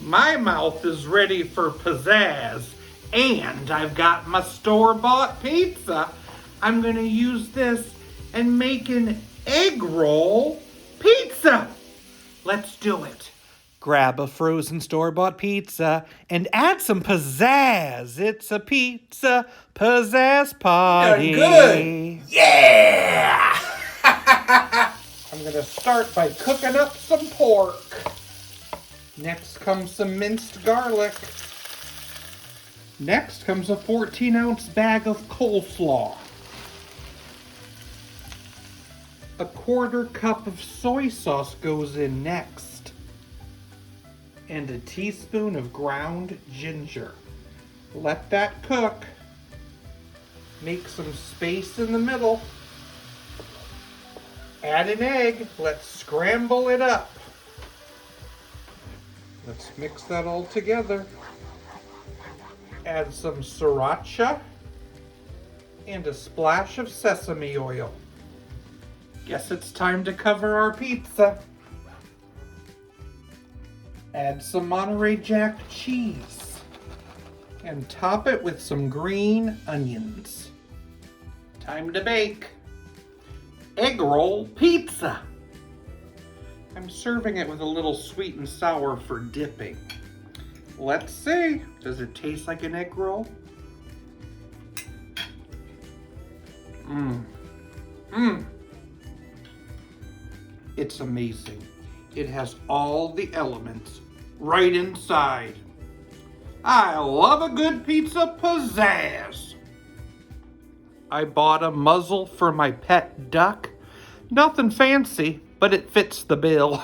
My mouth is ready for pizzazz, and I've got my store-bought pizza. I'm gonna use this and make an egg roll pizza. Let's do it. Grab a frozen store-bought pizza and add some pizzazz. It's a pizza pizzazz party. Good. Yeah! I'm gonna start by cooking up some pork. Next comes some minced garlic. Next comes a 14-ounce bag of coleslaw. A 1/4 cup of soy sauce goes in next. And a teaspoon of ground ginger. Let that cook. Make some space in the middle. Add an egg. Let's scramble it up. Let's mix that all together. Add some Sriracha and a splash of sesame oil. Guess it's time to cover our pizza. Add some Monterey Jack cheese and top it with some green onions. Time to bake. Egg roll pizza. I'm serving it with a little sweet and sour for dipping. Let's see, does it taste like an egg roll? It's amazing. It has all the elements right inside. I love a good pizza pizzazz. I bought a muzzle for my pet duck. Nothing fancy, but it fits the bill.